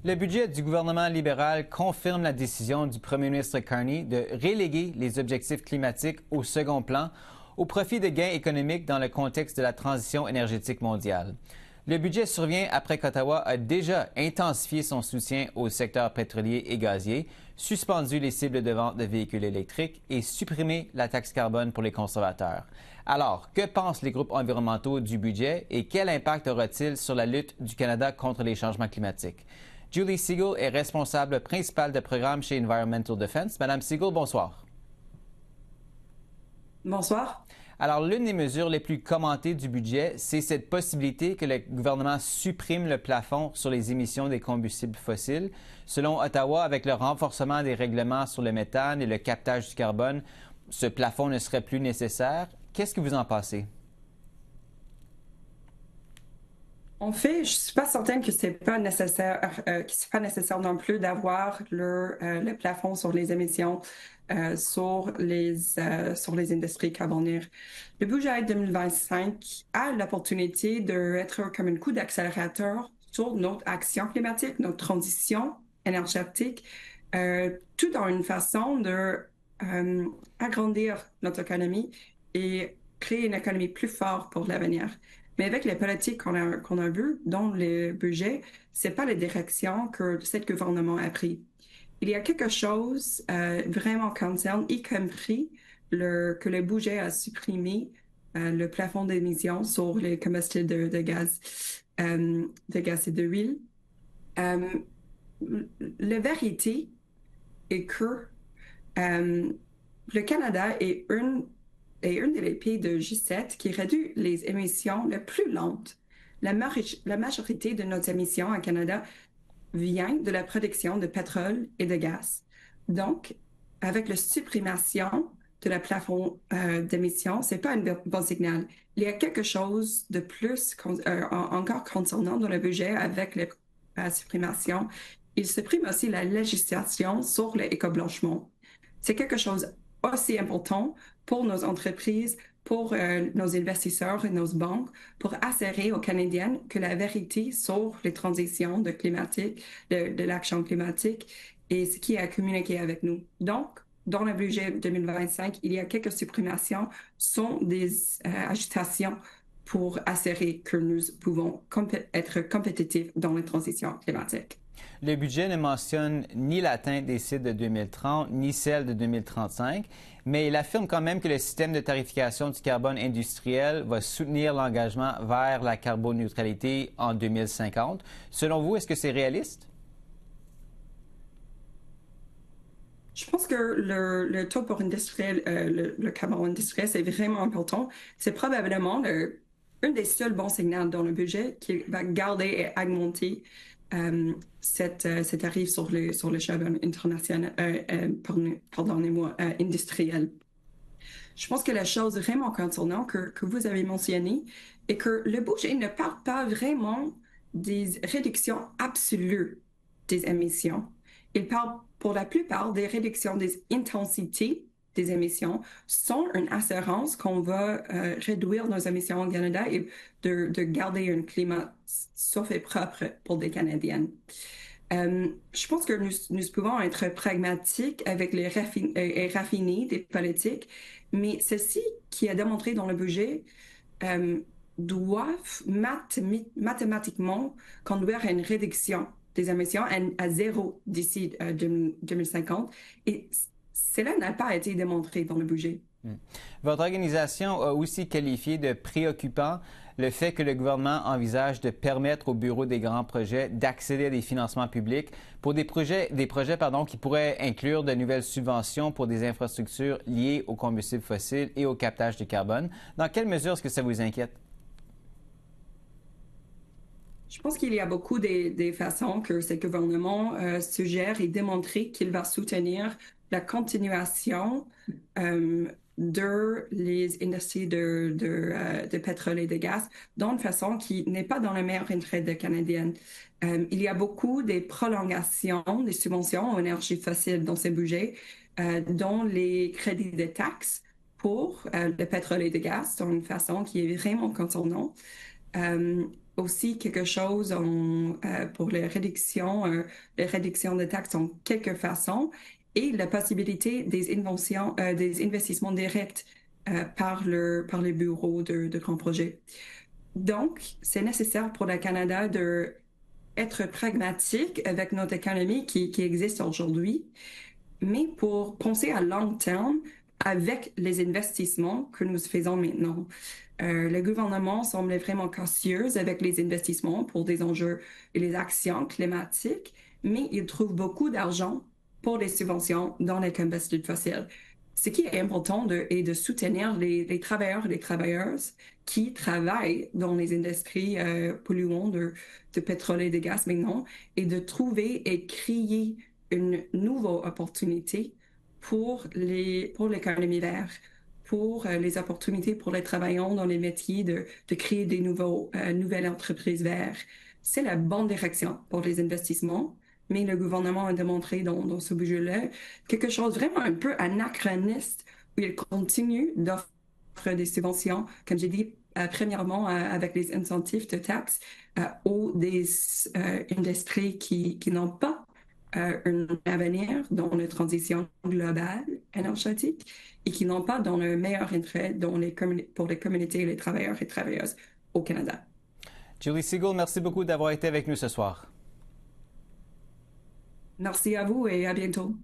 Le budget du gouvernement libéral confirme la décision du premier ministre Carney de reléguer les objectifs climatiques au second plan au profit de gains économiques dans le contexte de la transition énergétique mondiale. Le budget survient après qu'Ottawa a déjà intensifié son soutien au secteur pétrolier et gazier, suspendu les cibles de vente de véhicules électriques et supprimé la taxe carbone pour les conservateurs. Alors, que pensent les groupes environnementaux du budget et quel impact aura-t-il sur la lutte du Canada contre les changements climatiques? Julie Siegel est responsable principale de programme chez Environmental Defense. Madame Siegel, bonsoir. Bonsoir. Alors, l'une des mesures les plus commentées du budget, c'est cette possibilité que le gouvernement supprime le plafond sur les émissions des combustibles fossiles. Selon Ottawa, avec le renforcement des règlements sur le méthane et le captage du carbone, ce plafond ne serait plus nécessaire. Qu'est-ce que vous en pensez? En fait, je ne suis pas certaine que c'est pas nécessaire, pas nécessaire non plus d'avoir le plafond sur les émissions sur les industries carbonières. Le budget 2025 a l'opportunité d'être comme un coup d'accélérateur sur notre action climatique, notre transition énergétique, tout en une façon de agrandir notre économie et créer une économie plus forte pour l'avenir. Mais avec les politiques qu'on a vues dans le budget, c'est pas la direction que ce gouvernement a pris. Il y a quelque chose vraiment concerne, y compris que le budget a supprimé le plafond d'émissions sur les combustibles de gaz et d'huile. La vérité est que le Canada est un des pays de G7 qui réduit les émissions les plus lentes. La majorité de nos émissions au Canada vient de la production de pétrole et de gaz. Donc, avec la suppression de la plafond d'émissions, c'est pas un bon signal. Il y a quelque chose de plus encore concernant dans le budget avec la suppression. Il supprime aussi la législation sur l'éco-blanchiment. C'est quelque chose aussi important pour nos entreprises, pour nos investisseurs et nos banques, pour assurer aux Canadiens que la vérité sur les transitions de l'action climatique et ce qui a communiqué avec nous. Donc, dans le budget 2025, il y a quelques supprimations, sont des agitations pour assurer que nous pouvons être compétitifs dans la transition climatique. Le budget ne mentionne ni l'atteinte des cibles de 2030, ni celle de 2035, mais il affirme quand même que le système de tarification du carbone industriel va soutenir l'engagement vers la carboneutralité en 2050. Selon vous, est-ce que c'est réaliste? Je pense que le taux pour industriel, le carbone industriel, c'est vraiment important. C'est probablement un des seuls bons signaux dans le budget qui va garder et augmenter cet arrive sur le charbon international, pardonnez-moi, industriel. Je pense que la chose vraiment concernante que vous avez mentionnée est que le budget ne parle pas vraiment des réductions absolues des émissions. Il parle pour la plupart des réductions des intensités des émissions sans une assurance qu'on va réduire nos émissions au Canada et de garder un climat sauf et propre pour des Canadiennes. Je pense que nous pouvons être pragmatiques avec les raffinés des politiques, mais ceci qui est démontré dans le budget doivent mathématiquement conduire à une réduction des émissions à zéro d'ici 2050. Et cela n'a pas été démontré dans le budget. Votre organisation a aussi qualifié de préoccupant le fait que le gouvernement envisage de permettre au Bureau des grands projets d'accéder à des financements publics pour des projets qui pourraient inclure de nouvelles subventions pour des infrastructures liées aux combustibles fossiles et au captage du carbone. Dans quelle mesure est-ce que ça vous inquiète? Je pense qu'il y a beaucoup des façons que ce gouvernement suggère et démontre qu'il va soutenir la continuation de les industries de pétrole et de gaz d'une façon qui n'est pas dans le meilleur intérêt des Canadiens. Il y a beaucoup de prolongations des subventions aux énergies fossiles dans ces budgets, dont les crédits de taxes pour le pétrole et le gaz, d'une façon qui est vraiment concernante. Aussi quelque chose pour les réductions de taxes en quelques façons et la possibilité des investissements directs par les bureaux de grands projets. Donc, c'est nécessaire pour le Canada de être pragmatique avec notre économie qui existe aujourd'hui, mais pour penser à long terme avec les investissements que nous faisons maintenant. Le gouvernement semble vraiment cautieux avec les investissements pour des enjeux et les actions climatiques, mais il trouve beaucoup d'argent pour les subventions dans les combustibles fossiles. Ce qui est important est de soutenir les travailleurs et les travailleuses qui travaillent dans les industries polluantes de pétrole et de gaz maintenant et de trouver et créer une nouvelle opportunité pour l'économie verte, pour les opportunités pour les travailleurs dans les métiers de créer nouvelles entreprises vertes. C'est la bonne direction pour les investissements, mais le gouvernement a démontré dans ce budget-là quelque chose vraiment un peu anachroniste où il continue d'offrir des subventions, comme j'ai dit, premièrement avec les incentives de taxes aux des industries qui n'ont pas un avenir dans la transition globale énergétique et qui n'ont pas dans le meilleur intérêt pour les communautés et les travailleurs et travailleuses au Canada. Julie Segal, merci beaucoup d'avoir été avec nous ce soir. Merci à vous et à bientôt.